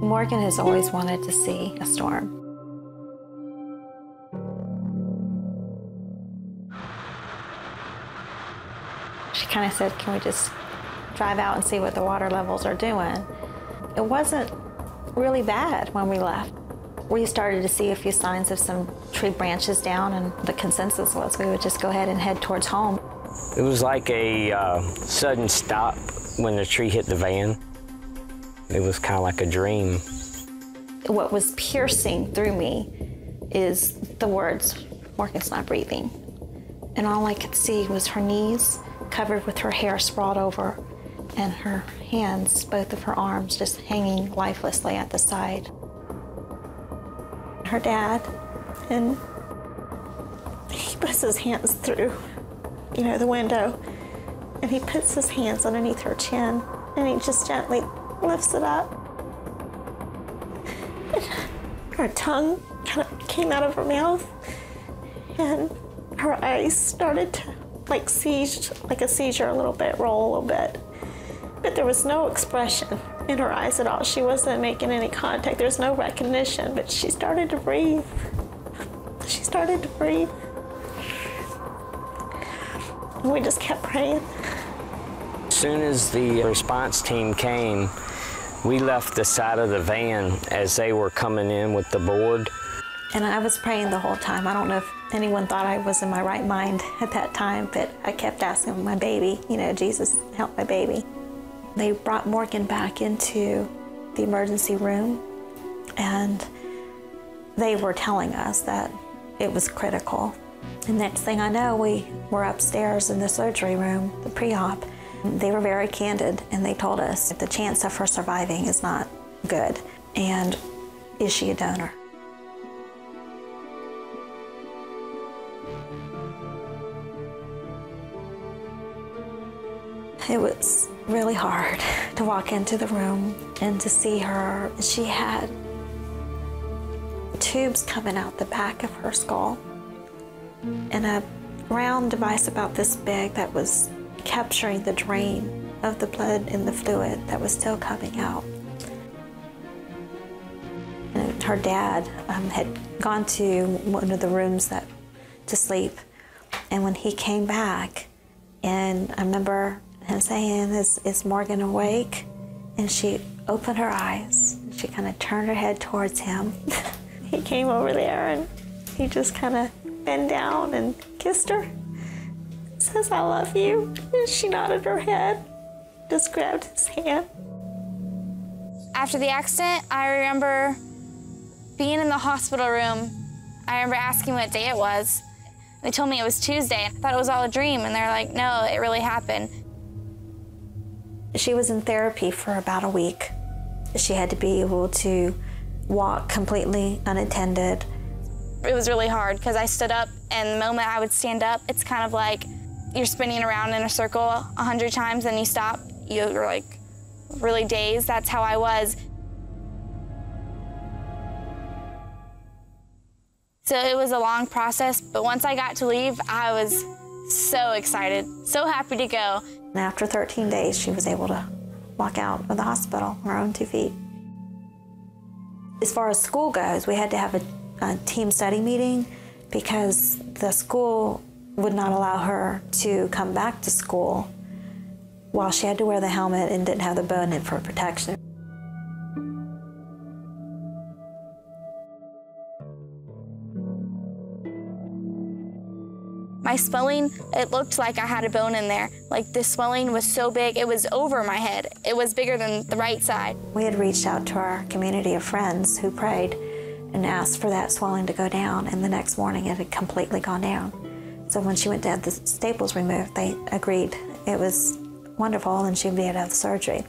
Morganne has always wanted to see a storm. She kind of said, can we just drive out and see what the water levels are doing? It wasn't really bad when we left. We started to see a few signs of some tree branches down, and the consensus was we would just go ahead and head towards home. It was like a sudden stop when the tree hit the van. It was kind of like a dream. What was piercing through me is the words, Morganne's not breathing. And all I could see was her knees covered with her hair sprawled over, and her hands, both of her arms, just hanging lifelessly at the side. Her dad, and he puts his hands through, the window, and he puts his hands underneath her chin, and he just gently lifts it up. Her tongue kind of came out of her mouth, and her eyes started to like a seizure a little bit, roll a little bit. But there was no expression in her eyes at all. She wasn't making any contact. There's no recognition, but she started to breathe. She started to breathe. And we just kept praying. As soon as the response team came, we left the side of the van as they were coming in with the board. And I was praying the whole time. I don't know if anyone thought I was in my right mind at that time, but I kept asking my baby, Jesus, help my baby. They brought Morganne back into the emergency room, and they were telling us that it was critical. The next thing I know, we were upstairs in the surgery room, the pre-op. They were very candid, and they told us that the chance of her surviving is not good, and is she a donor? It was really hard to walk into the room and to see her. She had tubes coming out the back of her skull and a round device about this big that was capturing the drain of the blood and the fluid that was still coming out. And her dad had gone to one of the rooms to sleep, and when he came back, and I remember him saying, is Morganne awake? And she opened her eyes. She kind of turned her head towards him. He came over there and he just kind of bent down and kissed her. Says, I love you. And she nodded her head, just grabbed his hand. After the accident, I remember being in the hospital room. I remember asking what day it was. They told me it was Tuesday. I thought it was all a dream, and they're like, no, it really happened. She was in therapy for about a week. She had to be able to walk completely unattended. It was really hard because I stood up, and the moment I would stand up, it's kind of like you're spinning around in a circle 100 times, and you stop. You're like really dazed. That's how I was. So it was a long process, but once I got to leave, I was so excited, so happy to go. And after 13 days, she was able to walk out of the hospital on her own 2 feet. As far as school goes, we had to have a team study meeting because the school would not allow her to come back to school while she had to wear the helmet and didn't have the bone in for protection. My swelling, it looked like I had a bone in there. Like the swelling was so big, it was over my head. It was bigger than the right side. We had reached out to our community of friends who prayed and asked for that swelling to go down, and the next morning it had completely gone down. So when she went to have the staples removed, they agreed it was wonderful and she'd be able to have the surgery.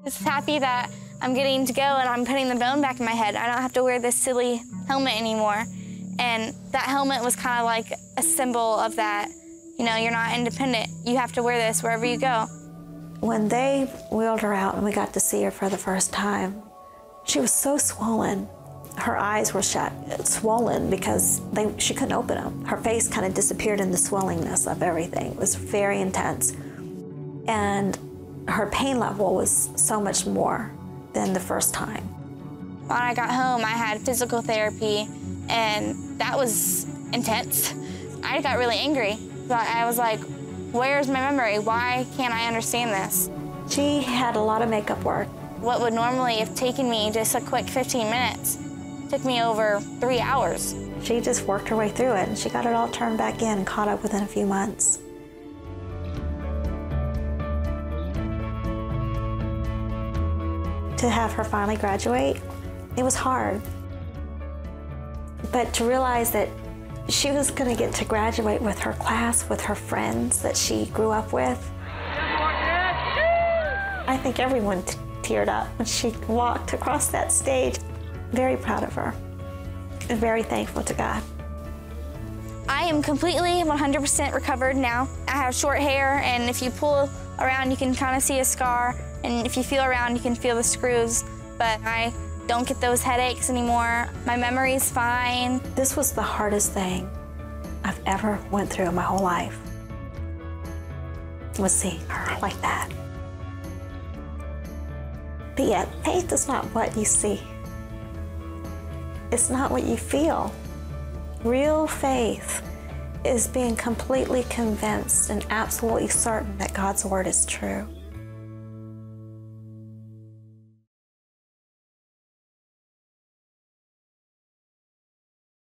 Just happy that I'm getting to go and I'm putting the bone back in my head. I don't have to wear this silly helmet anymore. And that helmet was kind of like a symbol of that, you're not independent. You have to wear this wherever you go. When they wheeled her out and we got to see her for the first time, she was so swollen. Her eyes were shut, swollen because she couldn't open them. Her face kind of disappeared in the swellingness of everything. It was very intense. And her pain level was so much more than the first time. When I got home, I had physical therapy, and that was intense. I got really angry. But I was like, where's my memory? Why can't I understand this? She had a lot of makeup work. What would normally have taken me just a quick 15 minutes took me over 3 hours. She just worked her way through it, and she got it all turned back in and caught up within a few months. To have her finally graduate, it was hard. But to realize that she was going to get to graduate with her class, with her friends that she grew up with. I think everyone teared up when she walked across that stage. Very proud of her and very thankful to God. I am completely 100% recovered now. I have short hair, and if you pull around, you can kind of see a scar, and if you feel around, you can feel the screws, but I don't get those headaches anymore. My memory's fine. This was the hardest thing I've ever went through in my whole life, was seeing her like that. But yet, faith is not what you see. It's not what you feel. Real faith is being completely convinced and absolutely certain that God's word is true.